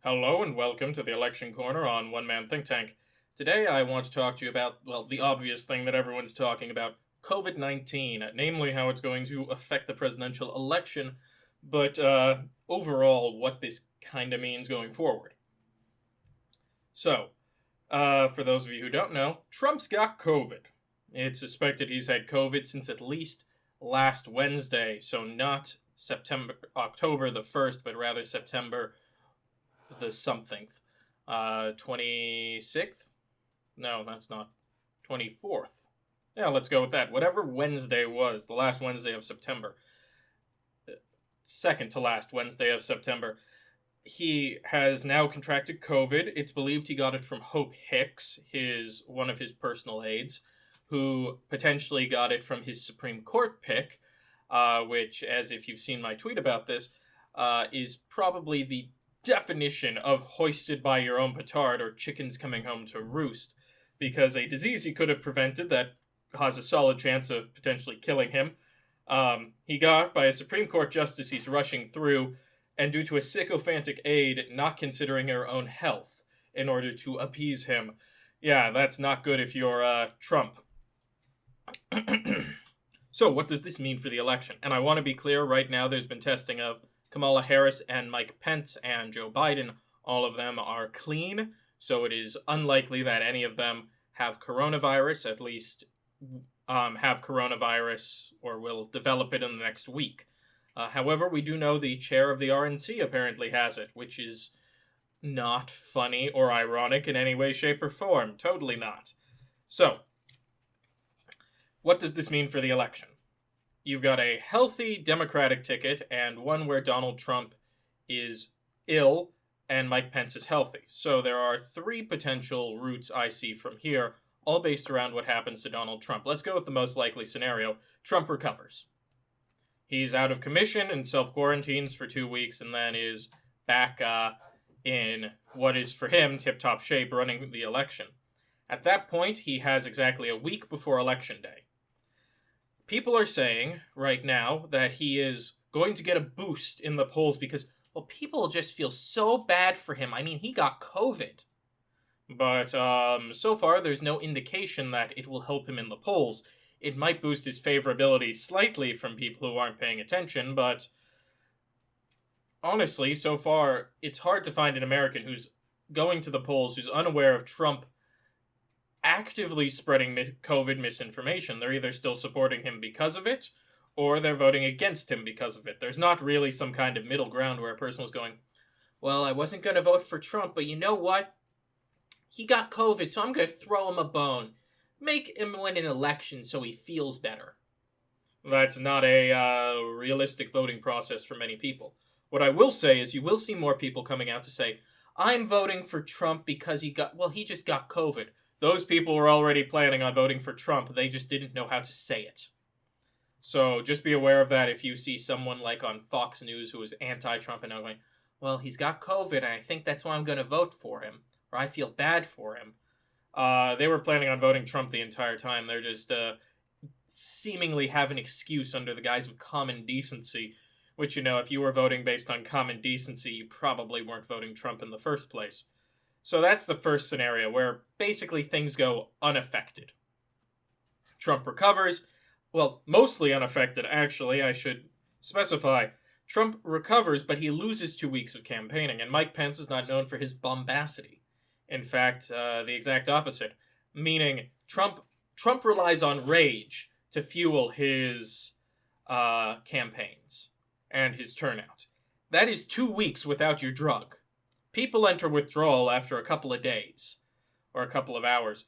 Hello and welcome to the Election Corner on One Man Think Tank. Today I want to talk to you about, well, the obvious thing that everyone's talking about, COVID-19, namely how it's going to affect the presidential election, but overall what this kind of means going forward. So, for those of you who don't know, Trump's got COVID. It's suspected he's had COVID since at least last Wednesday, so not October the 1st, but rather September the something. 26th? No, that's not. 24th. Yeah, let's go with that. Whatever Wednesday was, the last Wednesday of September. Second to last Wednesday of September. He has now contracted COVID. It's believed he got it from Hope Hicks, one of his personal aides, who potentially got it from his Supreme Court pick, which, as if you've seen my tweet about this, is probably the definition of hoisted by your own petard or chickens coming home to roost, because a disease he could have prevented that has a solid chance of potentially killing him, he got by a Supreme Court justice he's rushing through, and due to a sycophantic aide not considering her own health in order to appease him. Yeah, that's not good if you're Trump. So what does this mean for the election? And I want to be clear, right now there's been testing of Kamala Harris and Mike Pence and Joe Biden. All of them are clean, so it is unlikely that any of them have coronavirus, at least have coronavirus or will develop it in the next week. However, we do know the chair of the RNC apparently has it, which is not funny or ironic in any way, shape, or form. Totally not. So, what does this mean for the election? You've got a healthy Democratic ticket and one where Donald Trump is ill and Mike Pence is healthy. So there are three potential routes I see from here, all based around what happens to Donald Trump. Let's go with the most likely scenario. Trump recovers. He's out of commission and self-quarantines for 2 weeks and then is back in what is for him tip-top shape running the election. At that point, he has exactly a week before Election Day. People are saying right now that he is going to get a boost in the polls because, well, people just feel so bad for him. I mean, he got COVID. But so far, there's no indication that it will help him in the polls. It might boost his favorability slightly from people who aren't paying attention, but honestly, so far, it's hard to find an American who's going to the polls who's unaware of Trump actively spreading COVID misinformation. They're either still supporting him because of it, or they're voting against him because of it. There's not really some kind of middle ground where a person was going, well, I wasn't going to vote for Trump, but you know what? He got COVID, so I'm going to throw him a bone. Make him win an election so he feels better. That's not a realistic voting process for many people. What I will say is you will see more people coming out to say, I'm voting for Trump because he just got COVID. Those people were already planning on voting for Trump. They just didn't know how to say it. So just be aware of that if you see someone like on Fox News who is anti-Trump and going, well, he's got COVID and I think that's why I'm going to vote for him. Or I feel bad for him. They were planning on voting Trump the entire time. They're just seemingly have an excuse under the guise of common decency, which, you know, if you were voting based on common decency, you probably weren't voting Trump in the first place. So that's the first scenario, where basically things go unaffected. Trump recovers. Well, mostly unaffected, actually, I should specify. Trump recovers, but he loses 2 weeks of campaigning, and Mike Pence is not known for his bombacity. In fact, the exact opposite. Meaning, Trump relies on rage to fuel his campaigns and his turnout. That is 2 weeks without your drug. People enter withdrawal after a couple of days or a couple of hours.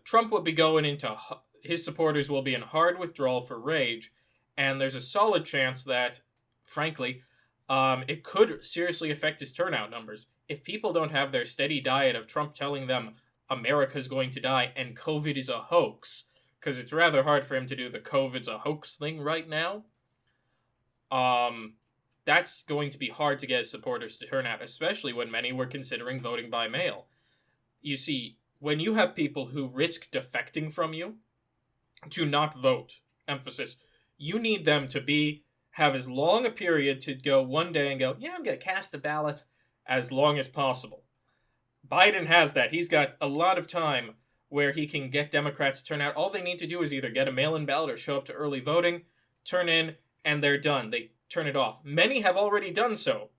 Trump will be going into his supporters will be in hard withdrawal for rage, and there's a solid chance that, frankly, it could seriously affect his turnout numbers. If people don't have their steady diet of Trump telling them America's going to die and COVID is a hoax, because it's rather hard for him to do the COVID's a hoax thing right now, that's going to be hard to get his supporters to turn out, especially when many were considering voting by mail. You see, when you have people who risk defecting from you to not vote, emphasis, you need them to have as long a period to go one day and go, yeah, I'm going to cast a ballot, as long as possible. Biden has that. He's got a lot of time where he can get Democrats to turn out. All they need to do is either get a mail-in ballot or show up to early voting, turn in, and they're done. They turn it off. Many have already done so.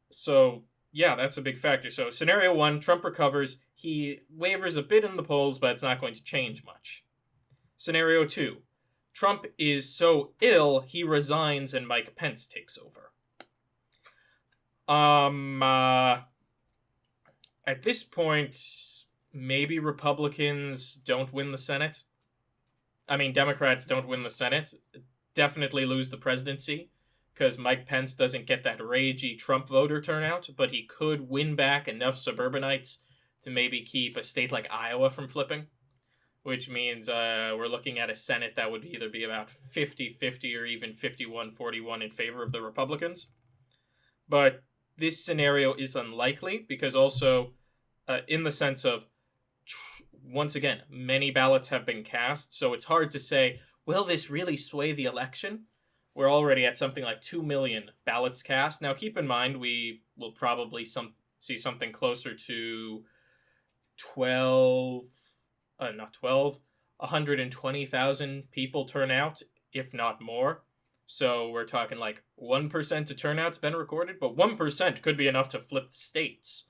So, yeah, that's a big factor. So, scenario 1, Trump recovers. He wavers a bit in the polls, but it's not going to change much. Scenario 2, Trump is so ill, he resigns and Mike Pence takes over. At this point, maybe Republicans don't win the Senate. I mean, Democrats don't win the Senate. Definitely lose the presidency, because Mike Pence doesn't get that ragey Trump voter turnout, but he could win back enough suburbanites to maybe keep a state like Iowa from flipping, which means we're looking at a Senate that would either be about 50-50 or even 51-41 in favor of the Republicans. But this scenario is unlikely, because also, in the sense of, once again, many ballots have been cast, so it's hard to say, will this really sway the election? We're already at something like 2 million ballots cast. Now, keep in mind, we will probably see something closer to 120,000 people turn out, if not more. So we're talking like 1% of turnout's been recorded, but 1% could be enough to flip states.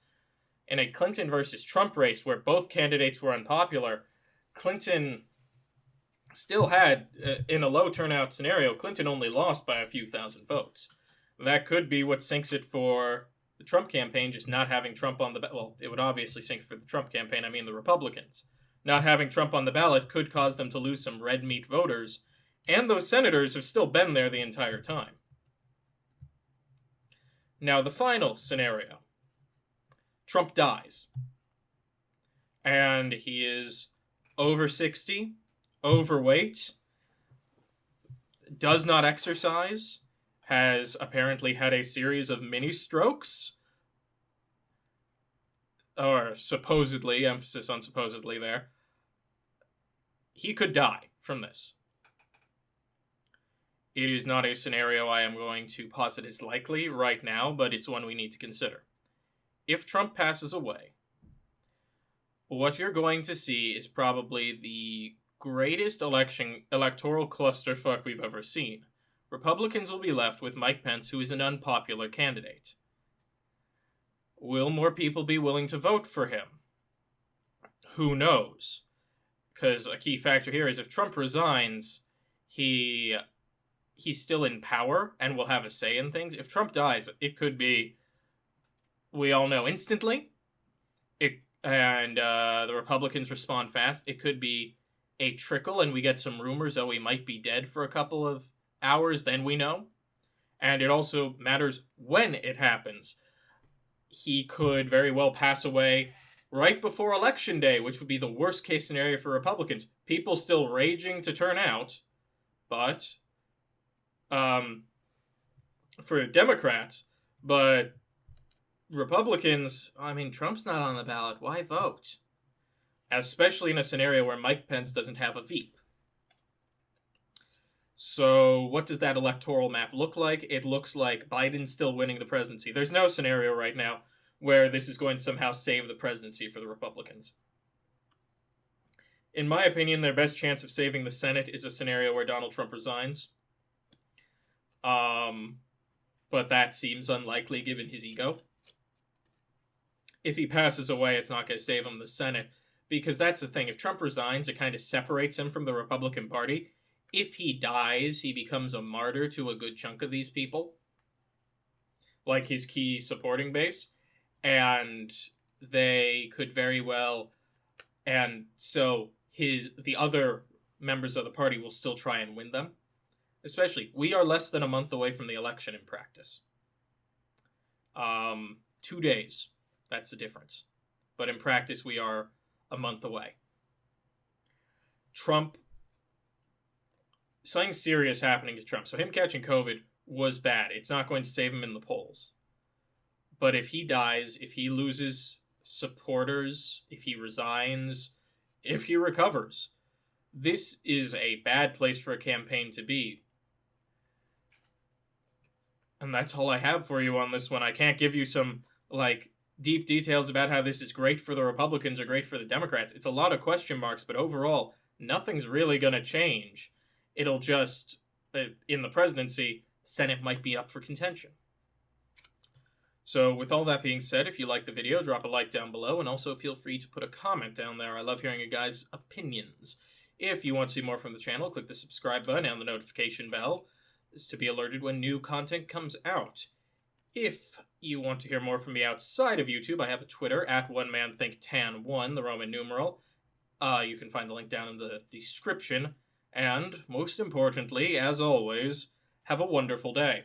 In a Clinton versus Trump race where both candidates were unpopular, Clinton still had, in a low turnout scenario, Clinton only lost by a few thousand votes. That could be what sinks it for the Trump campaign, just not having Trump on the ballot. Well, it would obviously sink it for the Trump campaign, I mean the Republicans. Not having Trump on the ballot could cause them to lose some red meat voters, and those senators have still been there the entire time. Now, the final scenario. Trump dies. And he is over 60, overweight, does not exercise, has apparently had a series of mini strokes, or supposedly, emphasis on supposedly there. He could die from this. It is not a scenario I am going to posit as likely right now, but it's one we need to consider. If Trump passes away, what you're going to see is probably the greatest electoral clusterfuck we've ever seen. Republicans will be left with Mike Pence, who is an unpopular candidate. Will more people be willing to vote for him? Who knows? Because a key factor here is if Trump resigns, he's still in power and will have a say in things. If Trump dies, it could be, we all know, instantly. The Republicans respond fast. It could be a trickle and we get some rumors that we might be dead for a couple of hours, then we know. And it also matters when it happens. He could very well pass away right before Election Day, which would be the worst case scenario for Republicans. People still raging to turn out, but for Democrats, but Republicans, I mean, Trump's not on the ballot. Why vote? Especially in a scenario where Mike Pence doesn't have a Veep. So what does that electoral map look like? It looks like Biden's still winning the presidency. There's no scenario right now where this is going to somehow save the presidency for the Republicans. In my opinion, their best chance of saving the Senate is a scenario where Donald Trump resigns. But that seems unlikely given his ego. If he passes away, it's not going to save him the Senate, because that's the thing. If Trump resigns, it kind of separates him from the Republican Party. If he dies, he becomes a martyr to a good chunk of these people, like his key supporting base, and they could very well, and so the other members of the party will still try and win them. Especially, we are less than a month away from the election in practice. 2 days. That's the difference. But in practice, we are a month away. Trump, something serious happening to Trump. So him catching COVID was bad. It's not going to save him in the polls. But if he dies, if he loses supporters, if he resigns, if he recovers, this is a bad place for a campaign to be. And that's all I have for you on this one. I can't give you some like deep details about how this is great for the Republicans or great for the Democrats. It's a lot of question marks, but overall, nothing's really going to change. It'll just, in the presidency, Senate might be up for contention. So with all that being said, if you like the video, drop a like down below, and also feel free to put a comment down there. I love hearing you guys' opinions. If you want to see more from the channel, click the subscribe button and the notification bell to be alerted when new content comes out. If you want to hear more from me outside of YouTube, I have a Twitter, at OneManThinkTan1, the Roman numeral. You can find the link down in the description. And, most importantly, as always, have a wonderful day.